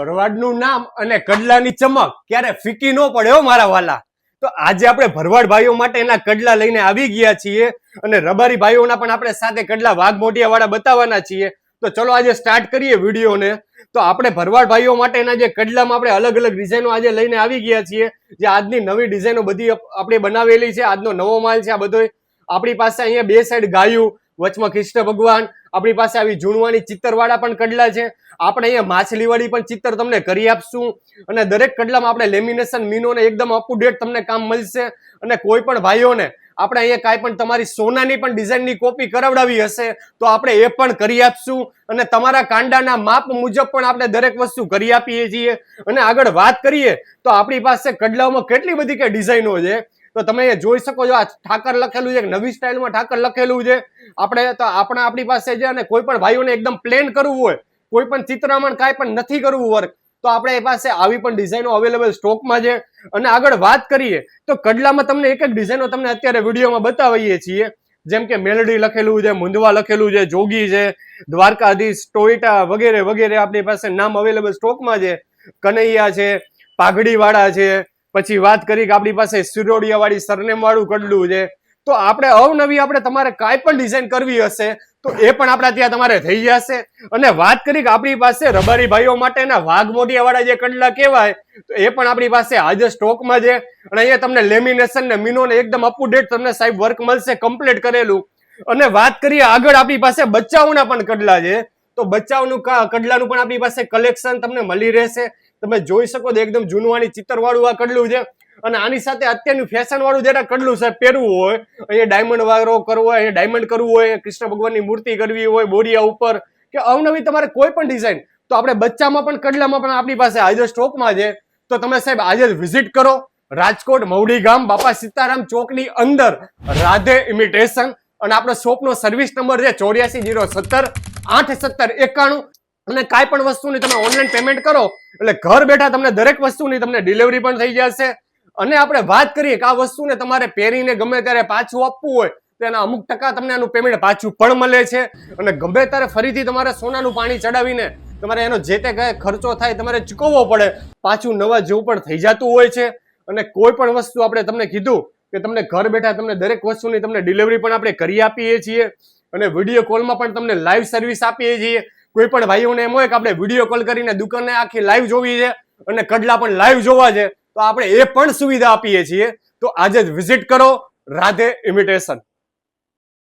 ભરવાડનું નામ અને કડલાની ચમક ક્યારે ફીકી ન પડે હો મારા વાલા. તો આજે આપણે ભરવાડ ભાઈઓ માટે એના કડલા લઈને આવી ગયા છીએ અને રબારી ભાઈઓના પણ આપણે સાથે કડલા વાઘ મોઢિયા વાળા બતાવવાના છીએ. તો ચલો આજે સ્ટાર્ટ કરીએ વિડીયોને. તો આપણે ભરવાડ ભાઈઓ માટેના જે કડલામાં આપણે અલગ અલગ ડિઝાઇનો આજે લઈને આવી ગયા છીએ. જે આજની નવી ડિઝાઇનો બધી આપણે બનાવેલી છે, આજનો નવો માલ છે આ બધો. આપણી પાસે અહીંયા બે સાઈડ ગાયું, વચમાં કૃષ્ણ ભગવાન, આપણી પાસે આવી ઝૂણવાની ચિત્તરવાળા પણ કડલા છે. આપણે અહીંયા માછલીવાળી પણ ચિત્તર તમને કરી આપશું અને દરેક કડલામાં આપણે લેમિનેશન મીનોને એકદમ અપ ટુ ડેટ તમને કામ મળશે. અને કોઈ પણ ભાઈઓને આપણે અહીંયા કાંઈ પણ તમારી સોનાની પણ ડિઝાઇનની કોપી કરાવડાવી હશે તો આપણે એ પણ કરી આપશું અને તમારા કાંડાના માપ મુજબ પણ આપણે દરેક વસ્તુ કરી આપીએ છીએ. અને આગળ વાત કરીએ તો આપણી પાસે કડલાઓમાં કેટલી બધી કે ડિઝાઇનો છે. તો તમે જોઈ શકો છો, આ ઠાકર લખેલું છે, નવી સ્ટાઇલમાં ઠાકર લખેલું છે. આપણી પાસે છે અને કોઈ પણ ભાઈઓને એકદમ પ્લેન કરવું હોય, કોઈ પણ ચિત્રામણ કાંઈ પણ નથી કરવું વર્ક, તો આપણે પાસે આવી પણ ડિઝાઇનો અવેલેબલ સ્ટોકમાં છે. અને આગળ વાત કરીએ તો કડલામાં તમને એક એક ડિઝાઇનો તમને અત્યારે વિડીયોમાં બતાવીએ છીએ. જેમ કે મેલડી લખેલું છે, મુંદવા લખેલું છે, જોગી છે, દ્વારકાધીશ, ટોયટા વગેરે વગેરે આપણી પાસે નામ અવેલેબલ સ્ટોકમાં છે. કનૈયા છે, પાઘડી વાળા છે. પછી વાત કરી કે આપણી પાસે સિરોડિયા વાળી સરનેમ વાળું કડલું છે. તો આપણે અવનવી આપણે તમારે કાંઈ પણ ડિઝાઇન કરવી હશે તો એ પણ આપણા ત્યાં તમારે થઈ જશે. અને વાત કરી કે આપણી પાસે રબારી ભાઈઓ માટેના વાઘ મોઢિયા વાળા જે કડલા કહેવાય તો એ પણ આપણી પાસે આજે સ્ટોકમાં છે. અને અહીંયા તમને લેમિનેશન ને મીનો ને એકદમ અપ ટુ ડેટ તમને સાહેબ વર્ક મળશે, કમ્પ્લીટ કરેલું. અને વાત કરીએ આગળ આપણી પાસે બચ્ચાઓના પણ કડલા છે. તો બચ્ચાઓનું કડલાનું પણ આપણી પાસે કલેક્શન તમને મળી રહેશે. તમે જોઈ શકો છો એકદમ જૂનવાની ચિત્તરવાળું આ કડલું છે. અને આની સાથે અત્યારનું ફેશન વાળું જરા કડલું સાહેબ પહેરવું હોય, અહીંયા ડાયમંડ વાળો કરવો હોય, અહીંયા ડાયમંડ કરવું હોય, કૃષ્ણ ભગવાનની મૂર્તિ કરવી હોય બોરિયા ઉપર, કે અવનવી તમારે કોઈ પણ ડિઝાઇન, તો આપણે બચ્ચામાં પણ કડલામાં પણ આપણી પાસે આજે સ્ટોકમાં છે. તો તમે સાહેબ આજે વિઝિટ કરો રાજકોટ મવડી ગામ બાપા સીતારામ ચોકની અંદર રાધે ઇમિટેશન. અને આપણો શોપનો સર્વિસ નંબર છે 84 017 817 91. અને કાંઈ પણ વસ્તુની તમે ઓનલાઈન પેમેન્ટ કરો એટલે ઘર બેઠા તમને દરેક વસ્તુની તમને ડિલિવરી પણ થઈ જશે. અને આપણે વાત કરીએ કે આ વસ્તુને તમારે પહેરીને ગમે ત્યારે પાછું આપવું હોય તો એના અમુક ટકા તમને આનું પેમેન્ટ પાછું પણ મળે છે. અને ગમે ત્યારે ફરીથી તમારે સોનાનું પાણી ચડાવીને તમારે એનો જે તે ખર્ચો થાય તમારે ચૂકવવો પડે, પાછું નવા જેવું પણ થઈ જતું હોય છે. અને કોઈ પણ વસ્તુ આપણે તમને કીધું કે તમને ઘર બેઠા તમને દરેક વસ્તુની તમને ડિલિવરી પણ આપણે કરી આપીએ છીએ. અને વિડીયો કોલમાં પણ તમને લાઈવ સર્વિસ આપીએ છીએ. કોઈ પણ ભાઈઓને એમ હોય કે આપણે વિડીયો કોલ કરીને દુકાને આખી લાઈવ જોવી છે અને કડલા પણ લાઈવ જોવા છે તો આપણે એ પણ સુવિધા આપીએ છીએ. તો આજે જ વિઝિટ કરો રાધે ઇમિટેશન.